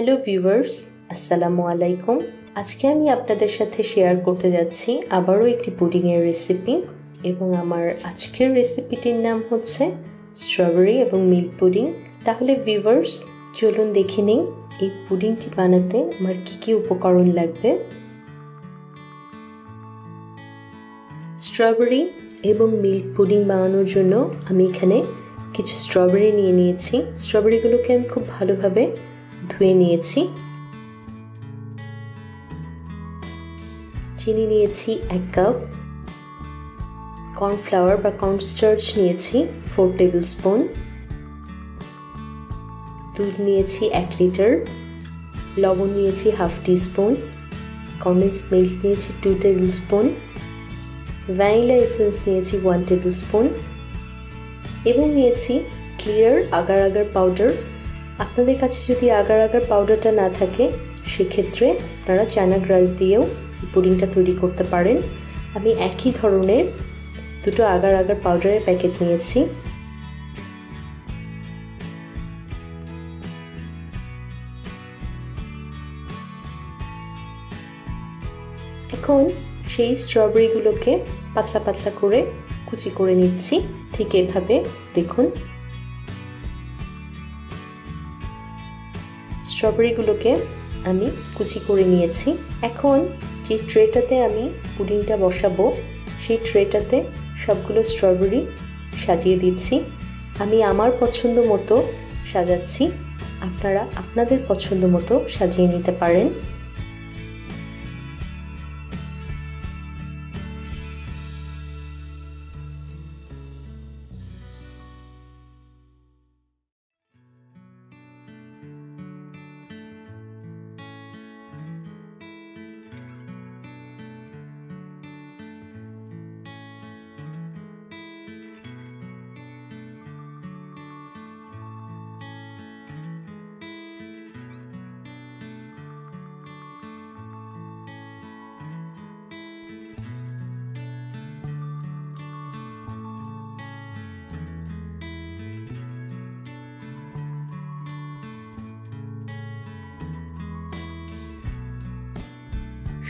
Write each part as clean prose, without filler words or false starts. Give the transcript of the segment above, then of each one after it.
Hello viewers, আসসালামু আলাইকুম। আজকে আমি আপনাদের সাথে শেয়ার করতে যাচ্ছি আবারও একটি পুডিংয়ের রেসিপি, এবং আমার আজকের রেসিপিটির নাম হচ্ছে স্ট্রবেরি এবং মিল্ক পুডিং। তাহলে ভিউয়ার্স, চলুন দেখে নিই এই পুডিংটি বানাতে আমার কী উপকরণ লাগবে। স্ট্রবেরি এবং মিল্ক পুডিং বানানোর জন্য আমি এখানে কিছু স্ট্রবেরি নিয়ে নিয়েছি। স্ট্রবেরিগুলোকে আমি খুব ভালোভাবে ধুয়ে নিয়েছি। চিনি নিয়েছি 1 কাপ, কর্নফ্লাওয়ার বা কর্নস্টার্চ নিয়েছি 4 টেবিল স্পুন, দুধ নিয়েছি 1 লিটার, লবণ নিয়েছি হাফ টিস্পুন, কনডেন্সড মিল্ক নিয়েছি 2 টেবিল স্পুন, ভ্যানিলা এসেন্স নিয়েছি 1 টেবিল স্পুন এবং নিয়েছি ক্লিয়ার আগার পাউডার। আপনাদের কাছে যদি আগার পাউডারটা না থাকে, সেক্ষেত্রে আপনারা চানা গ্রাস দিয়েও পুডিংটা তৈরি করতে পারেন। আমি একই ধরনের দুটো আগার পাউডারের প্যাকেট নিয়েছি। এখন সেই স্ট্রবেরিগুলোকে পাতলা পাতলা করে কুচি করে নিচ্ছি। ঠিক এভাবে দেখুন, স্ট্রবেরিগুলোকে আমি কুচি করে নিয়েছি। এখন যে ট্রেটাতে আমি পুডিংটা বসাবো, সেই ট্রেটাতে সবগুলো স্ট্রবেরি সাজিয়ে দিচ্ছি। আমি আমার পছন্দ মতো সাজাচ্ছি, আপনারা আপনাদের পছন্দ মতো সাজিয়ে নিতে পারেন।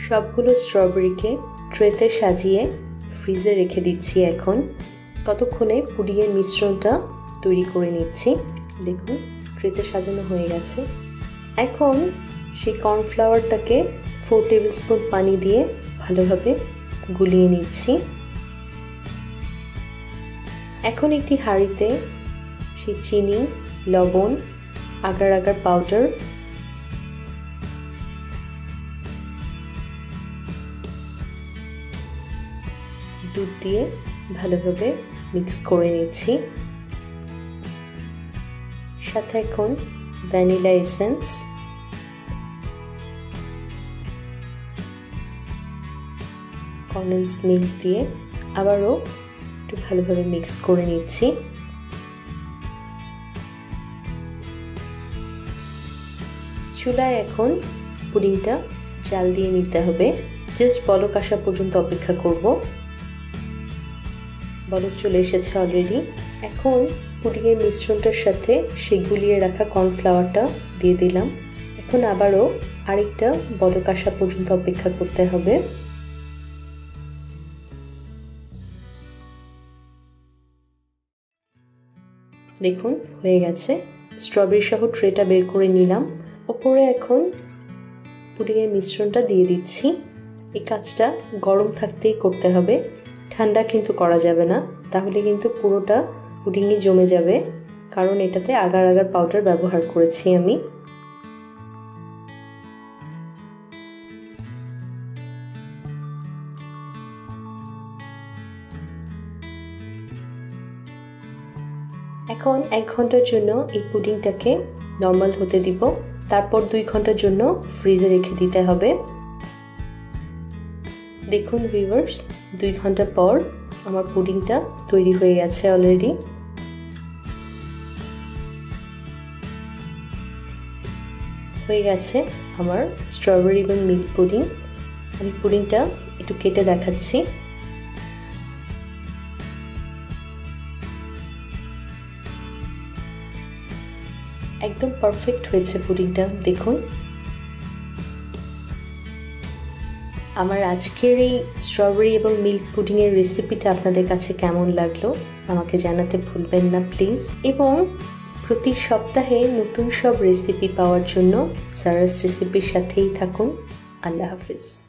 সবগুলো স্ট্রবেরিকে ট্রেতে সাজিয়ে ফ্রিজে রেখে দিচ্ছি। এখন ততক্ষণে পুডিংয়ের মিশ্রণটা তৈরি করে নিচ্ছি। দেখুন, ট্রেতে সাজানো হয়ে গেছে। এখন সেই কর্নফ্লাওয়ারটাকে 4 টেবিল স্পুন পানি দিয়ে ভালোভাবে গুলিয়ে নিচ্ছি। এখন একটি হাঁড়িতে সেই চিনি, লবণ, আগার পাউডার, দুধ দিয়ে ভালোভাবে মিক্স করে নিচ্ছি। সাথে এখন ভ্যানিলা এসেন্স, কনডেন্সড মিল্ক দিয়ে আবারও একটু ভালোভাবে মিক্স করে নিচ্ছি। চুলায় এখন পুডিংটা জাল দিয়ে নিতে হবে। জাস্ট বলক আসা পর্যন্ত অপেক্ষা করব। বলক চলে এসেছে অলরেডি। এখন পুডিংয়ের মিশ্রণটার সাথে সেই গুলিয়ে রাখা কর্নফ্লাওয়ারটা দিয়ে দিলাম। এখন আবারও আরেকটা বলক আসা পর্যন্ত অপেক্ষা করতে হবে। দেখুন, হয়ে গেছে। স্ট্রবেরি সহ ট্রেটা বের করে নিলাম। ওপরে এখন পুডিংয়ের মিশ্রণটা দিয়ে দিচ্ছি। এই কাজটা গরম থাকতেই করতে হবে, ঠান্ডা কিন্তু করা যাবে না, তাহলে কিন্তু পুরোটা পুডিংয়ে জমে যাবে, কারণ এটাতে আগার পাউডার ব্যবহার করেছি আমি। এখন 1 ঘন্টার জন্য এই পুডিংটাকে নর্মাল হতে দিব। তারপর 2 ঘন্টার জন্য ফ্রিজে রেখে দিতে হবে। দেখুন ভিউয়ার্স, 2 ঘন্টা পর আমার পুডিংটা তৈরি হয়ে গেছে অলরেডি। হয়ে গেছে আমার স্ট্রবেরি এবং মিল্ক পুডিং। আমি পুডিংটা একটু কেটে দেখাচ্ছি। একদম পারফেক্ট হয়েছে পুডিংটা, দেখুন। আমার আজকের এই স্ট্রবেরি এবং মিল্ক পুডিংয়ের রেসিপিটা আপনাদের কাছে কেমন লাগলো আমাকে জানাতে ভুলবেন না প্লিজ। এবং প্রতি সপ্তাহে নতুন সব রেসিপি পাওয়ার জন্য সারাস রেসিপির সাথেই থাকুন। আল্লাহ হাফিজ।